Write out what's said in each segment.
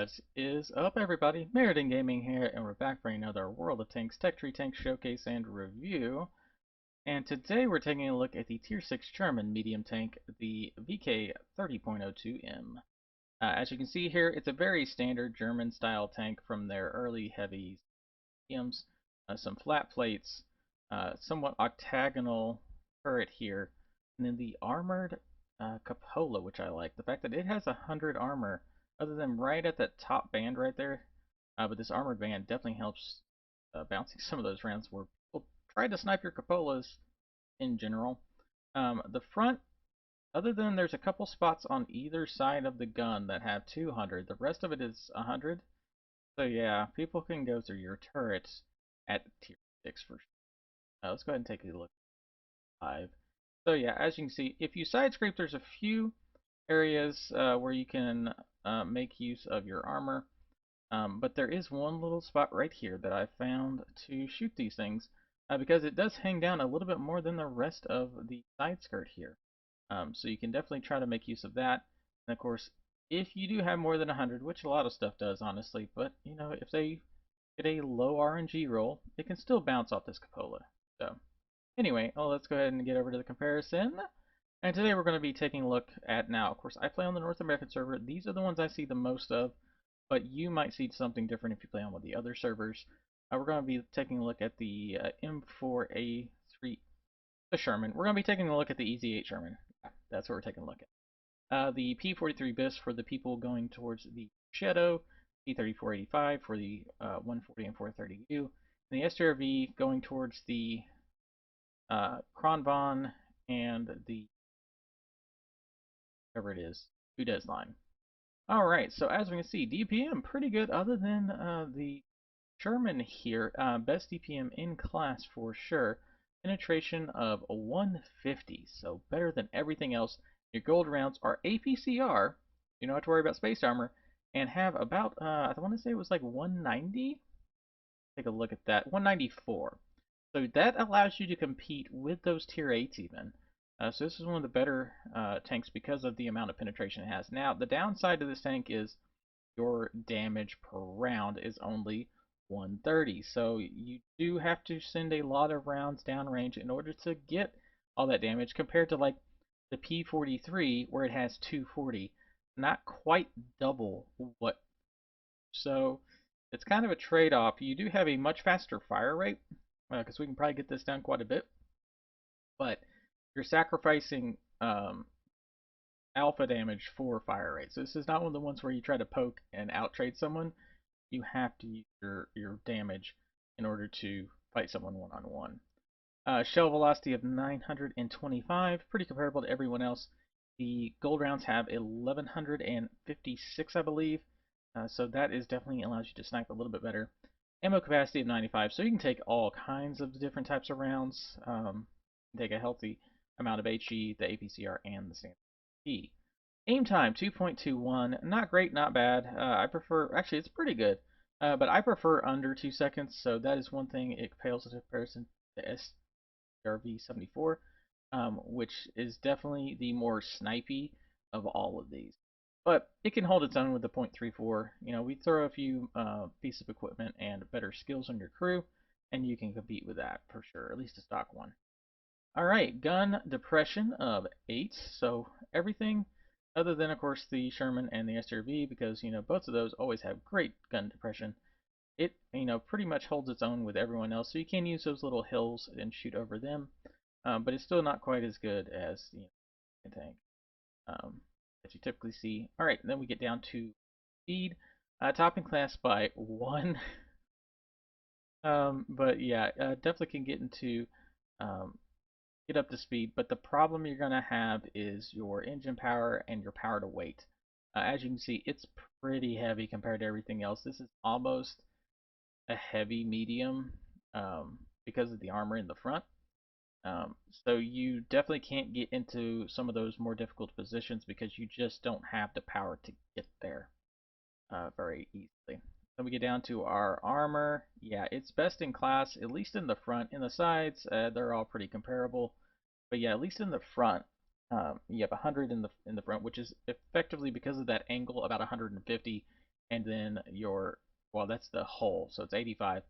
What is up, everybody? Meriden Gaming here, and we're back for another World of Tanks Tech Tree Tank Showcase and Review. And today we're taking a look at the Tier 6 German medium tank, the VK 30.02M. As you can see here, it's a very standard German-style tank from their early heavy mediums. Some flat plates, somewhat octagonal turret here, and then the armored cupola, which I like. The fact that it has 100 armor, other than right at that top band right there. But this armored band definitely helps bouncing some of those rounds where people try to snipe your cupolas in general. The front, other than there's a couple spots on either side of the gun that have 200, the rest of it is 100. So yeah, people can go through your turrets at tier 6 for sure. Let's go ahead and take a look at 5. So yeah, as you can see, if you side scrape, there's a few areas where you can make use of your armor. But there is one little spot right here that I found to shoot these things because it does hang down a little bit more than the rest of the side skirt here. So you can definitely try to make use of that. And of course, if you do have more than 100, which a lot of stuff does, honestly, but you know, if they get a low RNG roll, it can still bounce off this cupola. So anyway, let's go ahead and get over to the comparison. And today we're going to be taking a look at, now, of course, I play on the North American server. These are the ones I see the most of, but you might see something different if you play on one of the other servers. We're going to be taking a look at the M4A3, the Sherman. We're going to be taking a look at the EZ8 Sherman. Yeah, that's what we're taking a look at. The P43 BIS for the people going towards the Shadow, P3485 for the 140 and 430U, and the STRV going towards the Kronvon and the whatever it is, Udez line. Alright, so as we can see, DPM pretty good other than the Sherman here. Best DPM in class for sure. Penetration of 150, so better than everything else. Your gold rounds are APCR, you don't have to worry about space armor, and have about, I want to say it was like 190? Take a look at that, 194. So that allows you to compete with those tier 8s even. So this is one of the better tanks because of the amount of penetration it has. Now, the downside of this tank is your damage per round is only 130. So you do have to send a lot of rounds downrange in order to get all that damage compared to like the P43 where it has 240. Not quite double what. So it's kind of a trade-off. You do have a much faster fire rate because we can probably get this down quite a bit, but you're sacrificing alpha damage for fire rate. So this is not one of the ones where you try to poke and outtrade someone. You have to use your damage in order to fight someone one-on-one. Shell velocity of 925, pretty comparable to everyone else. The gold rounds have 1156, I believe. So that is definitely allows you to snipe a little bit better. Ammo capacity of 95, so you can take all kinds of different types of rounds. Take a healthy amount of HE, the APCR, and the standard P. Aim time 2.21, not great, not bad. I prefer, actually, it's pretty good, but I prefer under 2 seconds. So that is one thing it pales in comparison to SRV74, which is definitely the more snipey of all of these. But it can hold its own with the .34. You know, we throw a few pieces of equipment and better skills on your crew, and you can compete with that for sure, at least a stock one. Alright, gun depression of 8, so everything other than, of course, the Sherman and the SRV, because, you know, both of those always have great gun depression. It, you know, pretty much holds its own with everyone else, so you can use those little hills and shoot over them, but it's still not quite as good as the tank that you typically see. Alright, then we get down to speed, topping class by 1, but yeah, definitely can get into get up to speed, but the problem you're going to have is your engine power and your power to weight. As you can see, it's pretty heavy compared to everything else. This is almost a heavy medium because of the armor in the front. So you definitely can't get into some of those more difficult positions because you just don't have the power to get there very easily. Then we get down to our armor. Yeah, it's best in class, at least in the front. In the sides, they're all pretty comparable. But yeah, at least in the front, you have 100 in the front, which is effectively, because of that angle, about 150. and then your, well, that's the hull, so it's 85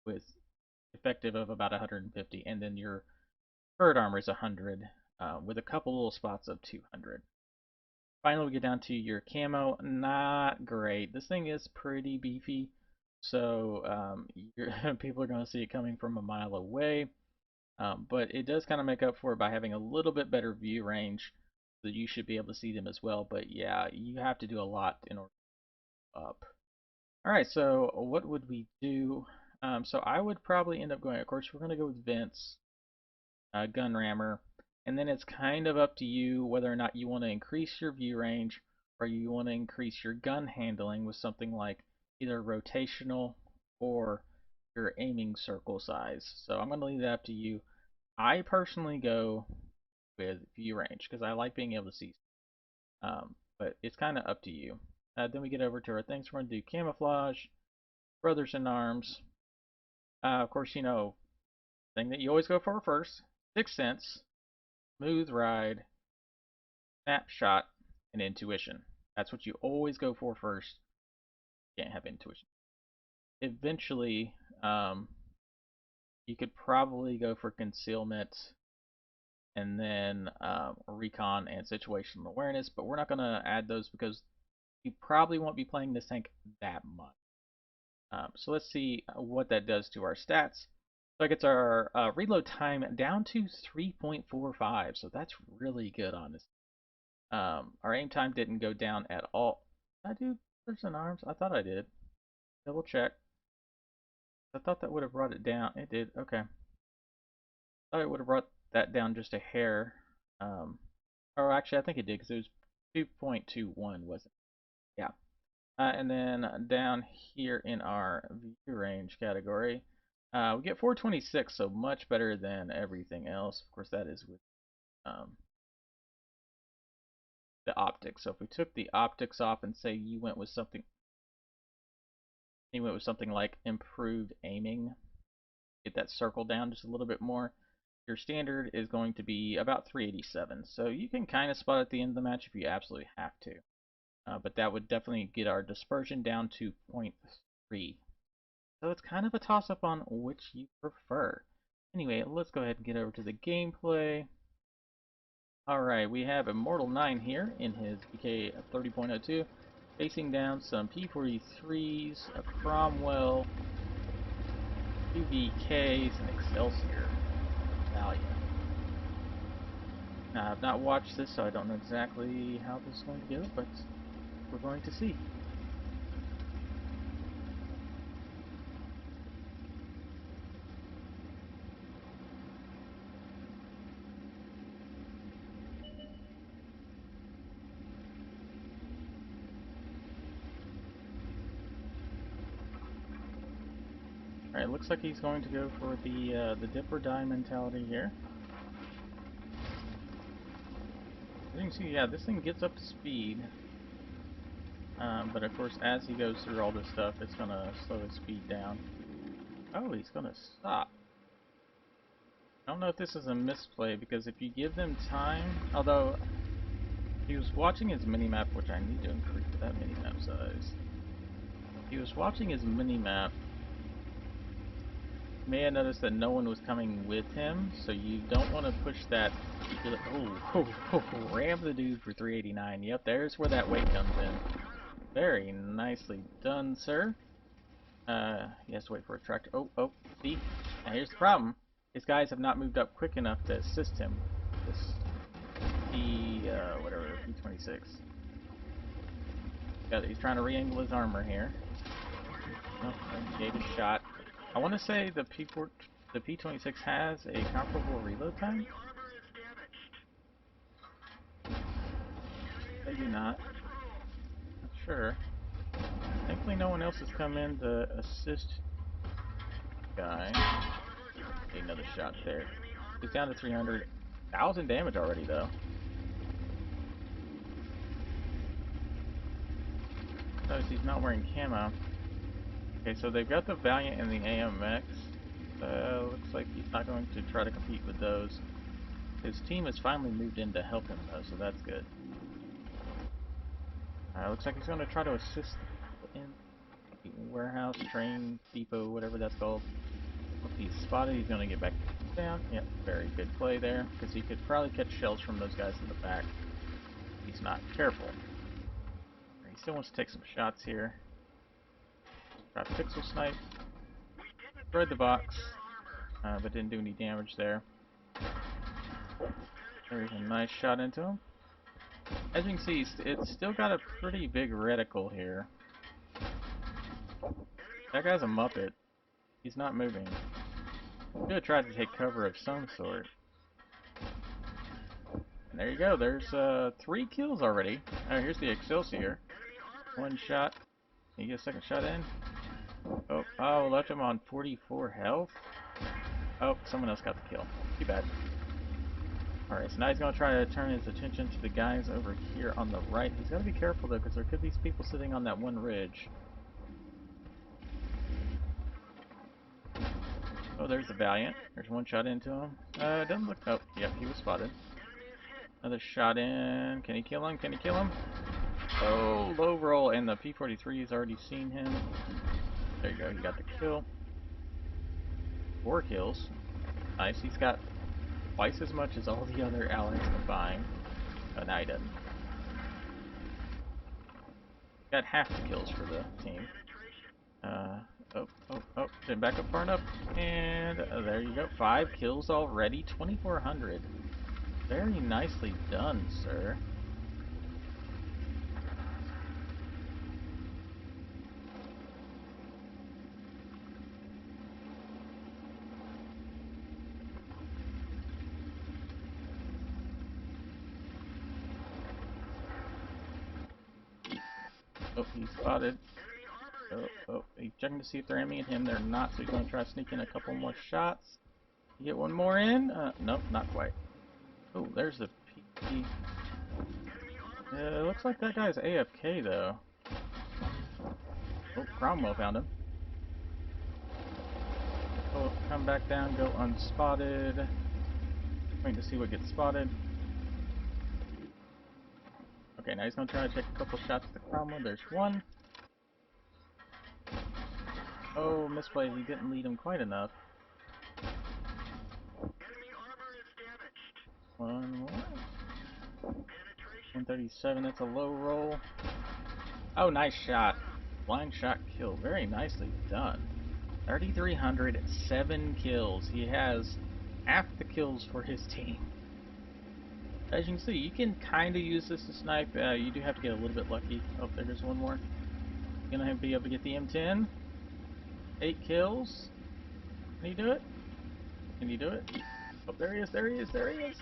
with effective of about 150, and then your turret armor is 100 with a couple little spots of 200. Finally, we get down to your camo. Not great. This thing is pretty beefy, so people are going to see it coming from a mile away. But it does kind of make up for it by having a little bit better view range, so you should be able to see them as well. But yeah, you have to do a lot in order to go up. All right, so what would we do? So I would probably end up going. Of course, we're going to go with Vince, gun rammer, and then it's kind of up to you whether or not you want to increase your view range or you want to increase your gun handling with something like either rotational or your aiming circle size. So I'm going to leave that up to you. I personally go with view range because I like being able to see, but it's kind of up to you. Then we get over to our things. We're going to do camouflage, brothers in arms. Of course, you know, thing that you always go for first, Sixth Sense, smooth ride, snapshot, and intuition. That's what you always go for first. You can't have intuition. Eventually, you could probably go for concealment and then recon and situational awareness, but we're not going to add those because you probably won't be playing this tank that much. So let's see what that does to our stats. So it gets our reload time down to 3.45, so that's really good, honestly. Our aim time didn't go down at all. Did I do brothers in arms? I thought I did. Double check. I thought that would have brought it down. It did. Okay. I thought it would have brought that down just a hair. Or actually, I think it did because it was 2.21, wasn't it? Yeah. And then down here in our view range category, we get 426, so much better than everything else. Of course, that is with the optics. So if we took the optics off and say you went with something like improved aiming, get that circle down just a little bit more, your standard is going to be about 387. So you can kind of spot at the end of the match if you absolutely have to. But that would definitely get our dispersion down to 0.3. So it's kind of a toss-up on which you prefer. Anyway, let's go ahead and get over to the gameplay. Alright, we have Immortal 9 here in his BK 30.02, facing down some P43s, a Cromwell, 2 VKs, and Excelsior. Valiant. Now, I've not watched this, so I don't know exactly how this is going to go, but we're going to see. Alright, looks like he's going to go for the dip or die mentality here. As you can see, yeah, this thing gets up to speed. But of course, as he goes through all this stuff, it's going to slow his speed down. Oh, he's going to stop. I don't know if this is a misplay, because if you give them time, although he was watching his minimap, which I need to increase that minimap size. He was watching his minimap. You may have noticed that no one was coming with him, so you don't want to push that. Ram the dude for 389. Yep, there's where that weight comes in. Very nicely done, sir. He has to wait for a tractor. Oh, see? Now here's the problem. His guys have not moved up quick enough to assist him. This P26. He's trying to re-angle his armor here. Nope, gated shot. I want to say the P26 has a comparable reload time. Maybe not. Not sure. Thankfully, no one else has come in to assist the guy. Another shot there. He's down to 300,000 damage already, though. Notice he's not wearing camo. Okay, so they've got the Valiant and the AMX. Looks like he's not going to try to compete with those. His team has finally moved in to help him, though, so that's good. Looks like he's going to try to assist in warehouse, train, depot, whatever that's called. If he's spotted, he's going to get back down. Yep, very good play there, because he could probably catch shells from those guys in the back. He's not careful. He still wants to take some shots here. Try pixel snipe. Destroyed the box, but didn't do any damage there. There's a nice shot into him. As you can see, it's still got a pretty big reticle here. That guy's a muppet. He's not moving. Should have tried to take cover of some sort. And there you go. There's 3 kills already. Oh, here's the Excelsior. 1 shot. Can you get a second shot in? Oh, left him on 44 health. Oh, someone else got the kill. Too bad. Alright, so now he's going to try to turn his attention to the guys over here on the right. He's got to be careful, though, because there could be people sitting on that one ridge. Oh, there's the Valiant. There's 1 shot into him. Doesn't look... Oh, yep, he was spotted. Another shot in. Can he kill him? Can he kill him? Oh, low roll, and the P-43 has already seen him. There you go, he got the kill. 4 kills. Nice, he's got twice as much as all the other allies combined. Oh, now he doesn't. Got half the kills for the team. Didn't back up far enough. And there you go, 5 kills already, 2,400. Very nicely done, sir. Oh, he's spotted. He's checking to see if they're aiming at him. They're not, so he's going to try to sneak in a couple more shots. Get one more in? Nope, not quite. Oh, there's the P. It looks like that guy's AFK, though. Oh, Cromwell found him. Oh, come back down, go unspotted. Wait to see what gets spotted. Okay, now he's going to try to take a couple shots at the Cromwell. There's 1. Oh, misplay. He didn't lead him quite enough. 1 more. 137, that's a low roll. Oh, nice shot. Blind shot kill. Very nicely done. 3,300, 7 kills. He has half the kills for his team. As you can see, you can kind of use this to snipe. You do have to get a little bit lucky. Oh, there's 1 more. You're going to be able to get the M10. 8 kills. Can you do it? Can you do it? Oh, there he is, there he is, there he is!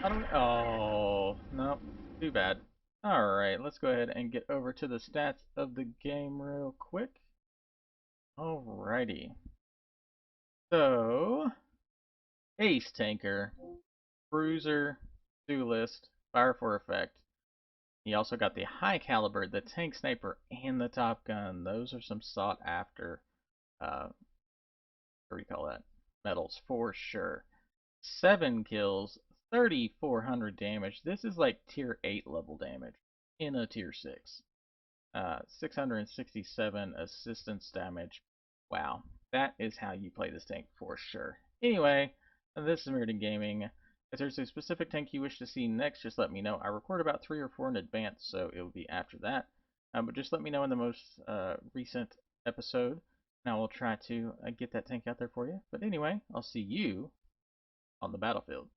I don't... Oh, no. Too bad. Alright, let's go ahead and get over to the stats of the game real quick. Alrighty. So, Ace Tanker, Bruiser, Duelist, Fire for Effect. He also got the High Caliber, the Tank Sniper, and the Top Gun. Those are some sought after, what do you call that? Medals for sure. 7 kills, 3,400 damage. This is like tier 8 level damage in a tier 6. 667 assistance damage. Wow, that is how you play this tank for sure. Anyway, this is Mirrodin Gaming. If there's a specific tank you wish to see next, just let me know. I record about 3 or 4 in advance, so it will be after that. But just let me know in the most recent episode, and I will try to get that tank out there for you. But anyway, I'll see you on the battlefield.